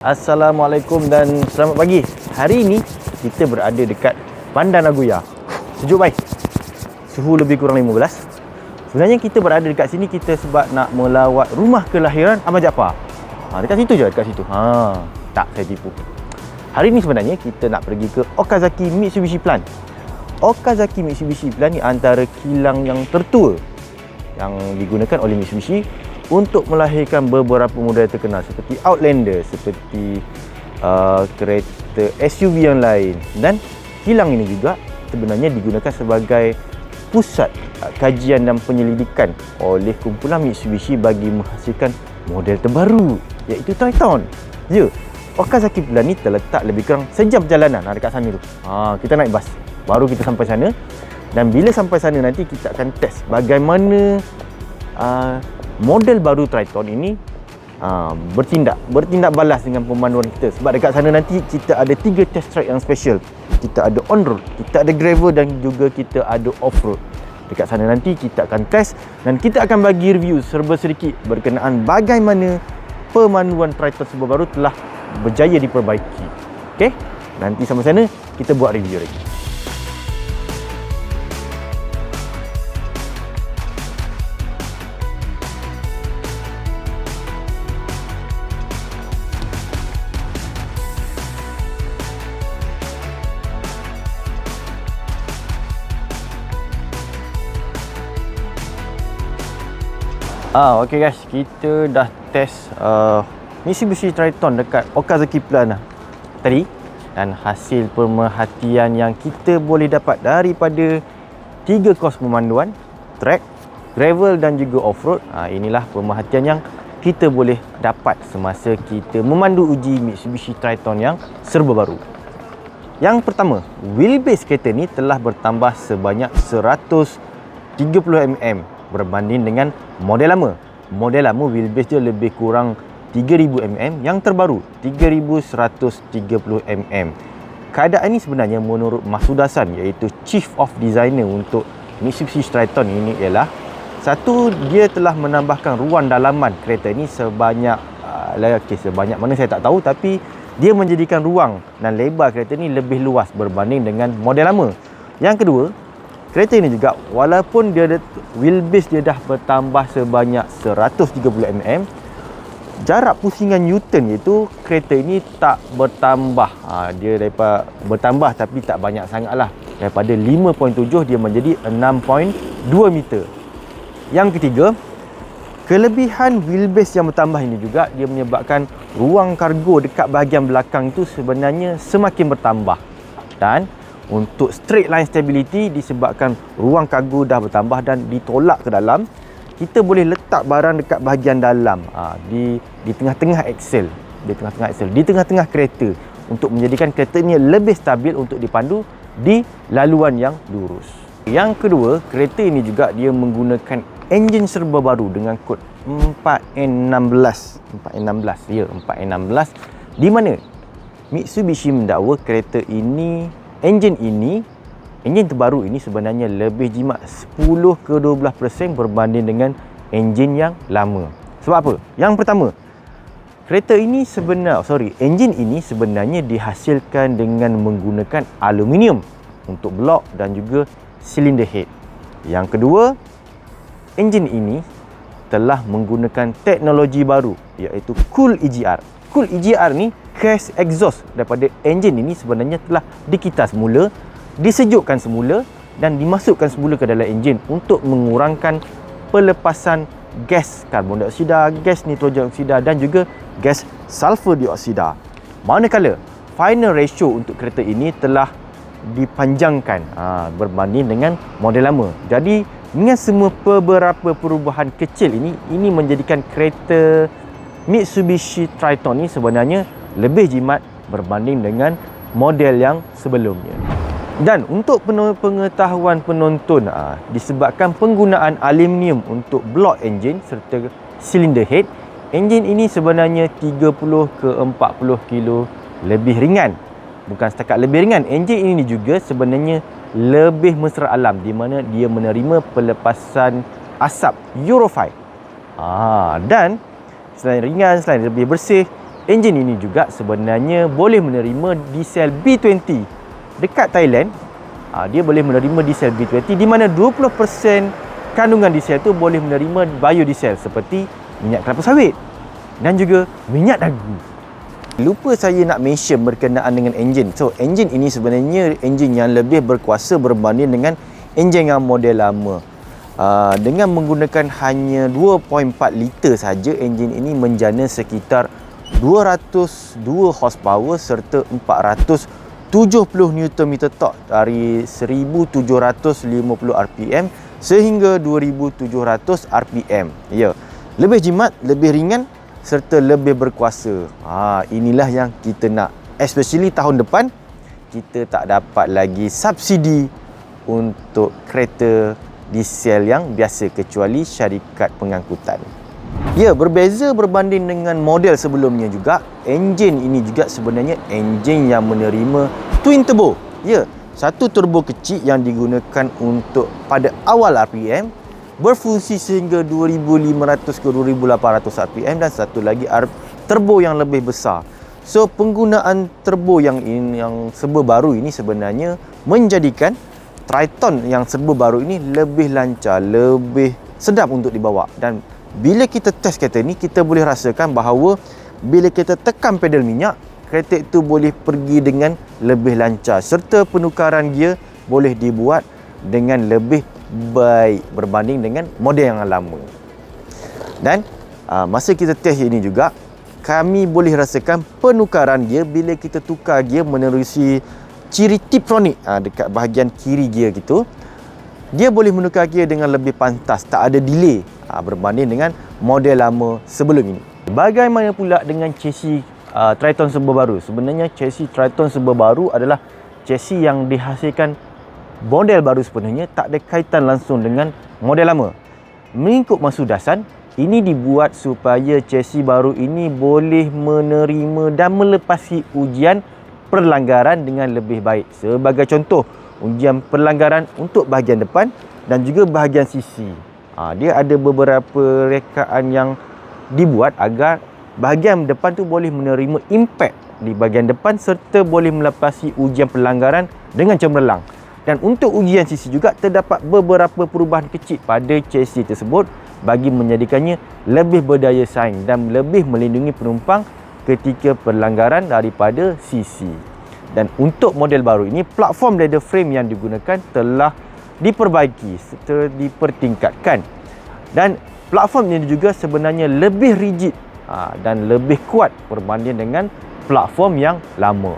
Assalamualaikum dan selamat pagi. Hari ini kita berada dekat Bandar Nagoya. Sejuk baik. Suhu lebih kurang 15. Sebenarnya kita berada dekat sini kita sebab nak melawat rumah kelahiran Ahmad Jaafar. Dekat situ je, dekat situ. Tak, saya tipu. Hari ini sebenarnya kita nak pergi ke Okazaki Mitsubishi Plant. Okazaki Mitsubishi Plant ni antara kilang yang tertua yang digunakan oleh Mitsubishi untuk melahirkan beberapa model terkenal seperti Outlander, seperti kereta SUV yang lain. Dan kilang ini juga sebenarnya digunakan sebagai pusat kajian dan penyelidikan oleh kumpulan Mitsubishi bagi menghasilkan model terbaru, iaitu Triton. Ya, Okazaki Plant ni terletak lebih kurang sejam perjalanan dekat sana tu. Kita naik bas, baru kita sampai sana. Dan bila sampai sana nanti kita akan test bagaimana model baru Triton ini bertindak balas dengan pemanduan kita. Sebab dekat sana nanti kita ada 3 test track yang special. Kita ada on-road, kita ada gravel dan juga kita ada off-road. Dekat sana nanti kita akan test dan kita akan bagi review serba sedikit berkenaan bagaimana pemanduan Triton serba baru telah berjaya diperbaiki. Okey, nanti sampai sana kita buat review lagi. Okay guys, kita dah test Mitsubishi Triton dekat Okazaki Plant tadi. Dan hasil pemerhatian yang kita boleh dapat daripada 3 kos pemanduan, track, gravel dan juga off-road, inilah pemerhatian yang kita boleh dapat semasa kita memandu uji Mitsubishi Triton yang serba baru. Yang pertama, wheelbase kereta ni telah bertambah sebanyak 130 mm berbanding dengan model lama. Model lama wheelbase dia lebih kurang 3000 mm, yang terbaru 3130 mm. Keadaan ini sebenarnya menurut Masud Hasan, iaitu Chief of Designer untuk Mitsubishi Triton ini, ialah satu, dia telah menambahkan ruang dalaman kereta ini sebanyak sebanyak mana saya tak tahu, tapi dia menjadikan ruang dan lebar kereta ini lebih luas berbanding dengan model lama. Yang kedua, kereta ini juga walaupun wheelbase dia dah bertambah sebanyak 130 mm, jarak pusingan Newton iaitu kereta ini tak bertambah. Dia daripada bertambah tapi tak banyak sangatlah. Daripada 5.7 dia menjadi 6.2 meter. Yang ketiga, kelebihan wheelbase yang bertambah ini juga dia menyebabkan ruang kargo dekat bahagian belakang itu sebenarnya semakin bertambah. Dan untuk straight line stability, disebabkan ruang kargo dah bertambah dan ditolak ke dalam, kita boleh letak barang dekat bahagian dalam, di tengah-tengah axle, di tengah-tengah kereta, untuk menjadikan kereta ini lebih stabil untuk dipandu di laluan yang lurus. Yang kedua, kereta ini juga dia menggunakan enjin serba baru dengan kod 4N16. Ya, 4N16, di mana Mitsubishi mendakwa kereta ini, enjin terbaru ini sebenarnya lebih jimat 10-12% berbanding dengan enjin yang lama. Sebab apa? Yang pertama, enjin ini sebenarnya dihasilkan dengan menggunakan aluminium untuk blok dan juga cylinder head. Yang kedua, enjin ini telah menggunakan teknologi baru, iaitu Cool EGR. Cool EGR ni, gas exhaust daripada enjin ini sebenarnya telah dikitar semula, disejukkan semula dan dimasukkan semula ke dalam enjin untuk mengurangkan pelepasan gas karbon dioksida, gas nitrogen oksida dan juga gas sulfur dioksida. Manakala final ratio untuk kereta ini telah dipanjangkan berbanding dengan model lama. Jadi dengan semua beberapa perubahan kecil ini menjadikan kereta Mitsubishi Triton ini sebenarnya lebih jimat berbanding dengan model yang sebelumnya. Dan untuk pengetahuan penonton, disebabkan penggunaan aluminium untuk blok enjin serta cylinder head, enjin ini sebenarnya 30-40 kilo lebih ringan. Bukan setakat lebih ringan, enjin ini juga sebenarnya lebih mesra alam, di mana dia menerima pelepasan asap Euro 5. Dan selain ringan, selain lebih bersih, enjin ini juga sebenarnya boleh menerima diesel B20. Dekat Thailand, dia boleh menerima diesel B20 di mana 20% kandungan diesel tu boleh menerima biodiesel seperti minyak kelapa sawit dan juga minyak dagu. Lupa saya nak mention berkenaan dengan enjin. So, enjin ini sebenarnya enjin yang lebih berkuasa berbanding dengan enjin yang model lama. Dengan menggunakan hanya 2.4 liter saja, enjin ini menjana sekitar 202 horsepower serta 470 Nm torque dari 1750 rpm sehingga 2700 rpm. Ya, lebih jimat, lebih ringan serta lebih berkuasa. Inilah yang kita nak. Especially tahun depan kita tak dapat lagi subsidi untuk kereta diesel yang biasa kecuali syarikat pengangkutan. Ya, berbeza berbanding dengan model sebelumnya juga, enjin ini juga sebenarnya enjin yang menerima twin turbo. Ya, satu turbo kecil yang digunakan untuk pada awal RPM berfungsi sehingga 2500 ke 2800 rpm dan satu lagi turbo yang lebih besar. So, penggunaan turbo yang serba baru ini sebenarnya menjadikan Triton yang serba baru ini lebih lancar, lebih sedap untuk dibawa. Dan bila kita test kereta ni, kita boleh rasakan bahawa bila kita tekan pedal minyak, kereta itu boleh pergi dengan lebih lancar serta penukaran gear boleh dibuat dengan lebih baik berbanding dengan model yang lama. Dan masa kita test ini juga, kami boleh rasakan penukaran gear bila kita tukar gear menerusi ciri Tiptronic dekat bahagian kiri gear gitu. Dia boleh menukar gear dengan lebih pantas, tak ada delay berbanding dengan model lama sebelum ini. Bagaimana pula dengan chassis Triton serba baru? Sebenarnya chassis Triton serba baru adalah chassis yang dihasilkan model baru sebenarnya, tak ada kaitan langsung dengan model lama. Mengikut Masu Dasan, ini dibuat supaya chassis baru ini boleh menerima dan melepasi ujian perlanggaran dengan lebih baik. Sebagai contoh, ujian perlanggaran untuk bahagian depan dan juga bahagian sisi. Dia ada beberapa rekaan yang dibuat agar bahagian depan tu boleh menerima impact di bahagian depan serta boleh melepasi ujian pelanggaran dengan cemerlang. Dan untuk ujian sisi juga terdapat beberapa perubahan kecil pada chassis tersebut bagi menjadikannya lebih berdaya saing dan lebih melindungi penumpang ketika perlanggaran daripada sisi. Dan untuk model baru ini, platform leather frame yang digunakan telah diperbaiki serta dipertingkatkan. Dan platform ini juga sebenarnya lebih rigid dan lebih kuat berbanding dengan platform yang lama.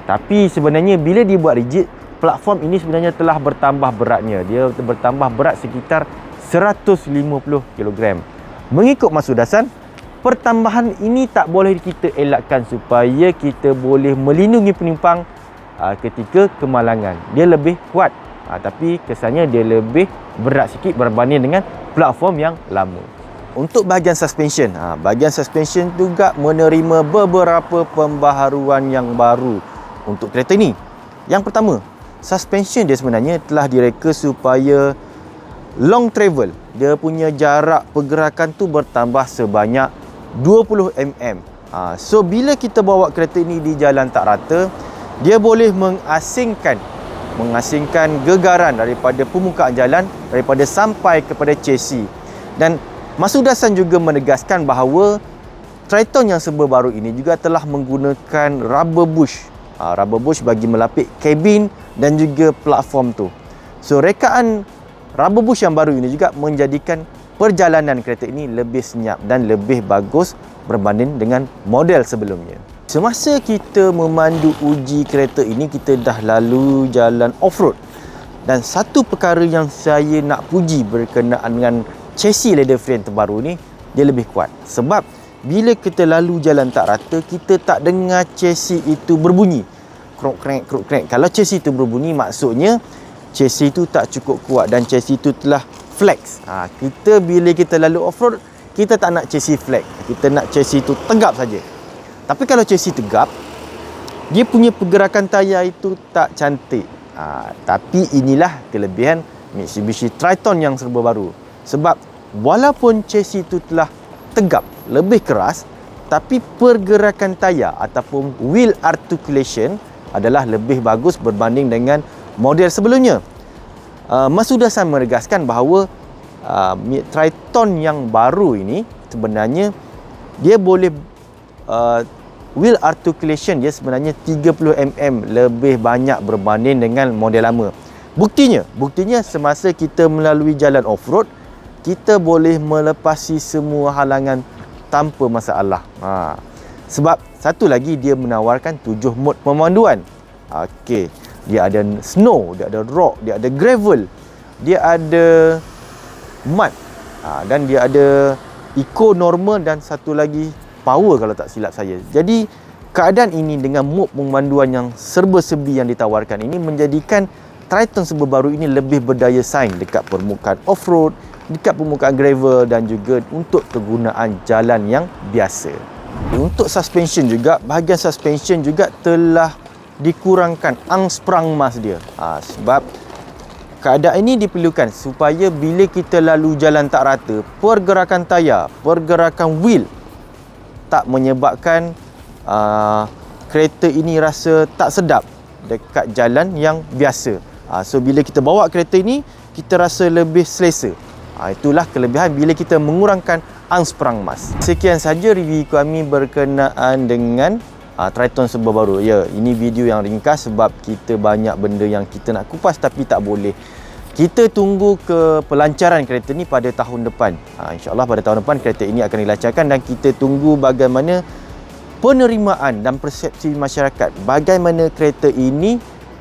Tapi sebenarnya bila dibuat rigid, platform ini sebenarnya telah bertambah beratnya. Dia bertambah berat sekitar 150 kg. Mengikut Masu Dasan, pertambahan ini tak boleh kita elakkan supaya kita boleh melindungi penumpang ketika kemalangan. Dia lebih kuat, tapi kesannya dia lebih berat sikit berbanding dengan platform yang lama. Untuk bahagian suspension, bahagian suspension juga menerima beberapa pembaharuan yang baru untuk kereta ini. Yang pertama, suspension dia sebenarnya telah direka supaya long travel. Dia punya jarak pergerakan tu bertambah sebanyak 20 mm. So bila kita bawa kereta ini di jalan tak rata, dia boleh mengasingkan gegaran daripada permukaan jalan, daripada sampai kepada chassis. Dan Masu Dasan juga menegaskan bahawa Triton yang serba baru ini juga telah menggunakan rubber bush. Rubber bush bagi melapik kabin dan juga platform tu. So rekaan rubber bush yang baru ini juga menjadikan perjalanan kereta ini lebih senyap dan lebih bagus berbanding dengan model sebelumnya. Semasa kita memandu uji kereta ini, kita dah lalu jalan off-road. Dan satu perkara yang saya nak puji berkenaan dengan chassis leather frame terbaru ni, dia lebih kuat. Sebab bila kita lalu jalan tak rata, kita tak dengar chassis itu berbunyi. Krok-krek, krok-krek. Kalau chassis itu berbunyi, maksudnya chassis itu tak cukup kuat dan chassis itu telah flex. Kita bila kita lalu off-road, kita tak nak chassis flex. Kita nak chassis itu tegap saja. Tapi kalau chassis tegap, dia punya pergerakan tayar itu tak cantik. Tapi inilah kelebihan Mitsubishi Triton yang serba baru. Sebab walaupun chassis itu telah tegap, lebih keras, Tapi pergerakan tayar ataupun wheel articulation adalah lebih bagus berbanding dengan model sebelumnya. Masuda San menegaskan bahawa Triton yang baru ini sebenarnya dia boleh wheel articulation dia sebenarnya 30mm lebih banyak berbanding dengan model lama. Buktinya semasa kita melalui jalan off-road, kita boleh melepasi semua halangan tanpa masalah. Sebab satu lagi dia menawarkan 7 mod pemanduan. Okey, dia ada snow, dia ada rock, dia ada gravel, dia ada mud, dan dia ada eco, normal dan satu lagi power kalau tak silap saya. Jadi keadaan ini dengan mod pemanduan yang serba-serbi yang ditawarkan ini menjadikan Triton serba baru ini lebih berdaya saing dekat permukaan off-road, dekat permukaan gravel dan juga untuk kegunaan jalan yang biasa. Untuk suspension juga, bahagian suspension juga telah dikurangkan angsprang mas dia. Sebab keadaan ini diperlukan supaya bila kita lalu jalan tak rata, pergerakan tayar, pergerakan wheel tak menyebabkan kereta ini rasa tak sedap dekat jalan yang biasa. So bila kita bawa kereta ini, kita rasa lebih selesa. Itulah kelebihan bila kita mengurangkan angsprang mas. Sekian saja review kami berkenaan dengan Triton serba baru. Ya, ini video yang ringkas sebab kita banyak benda yang kita nak kupas tapi tak boleh. Kita tunggu ke pelancaran kereta ni pada tahun depan. InsyaAllah pada tahun depan kereta ini akan dilancarkan dan kita tunggu bagaimana penerimaan dan persepsi masyarakat. Bagaimana kereta ini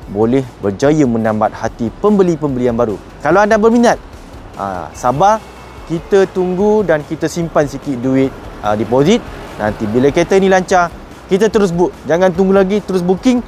boleh berjaya menambat hati pembeli-pembeli yang baru. Kalau anda berminat, sabar, kita tunggu dan kita simpan sikit duit deposit. Nanti bila kereta ini lancar, kita terus book. Jangan tunggu lagi, terus booking,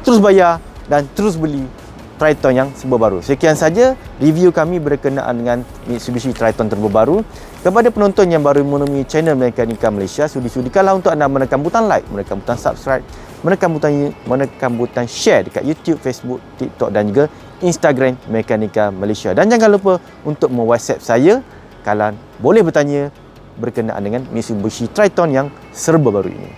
terus bayar dan terus beli Triton yang serba baru. Sekian saja review kami berkenaan dengan Mitsubishi Triton serba baru. Kepada penonton yang baru menemui channel Mekanika Malaysia, sudi-sudikanlah untuk anda menekan butang like, menekan butang subscribe, menekan butang share dekat YouTube, Facebook, TikTok dan juga Instagram Mekanika Malaysia. Dan jangan lupa untuk me-WhatsApp saya kalau boleh bertanya berkenaan dengan Mitsubishi Triton yang serba baru ini.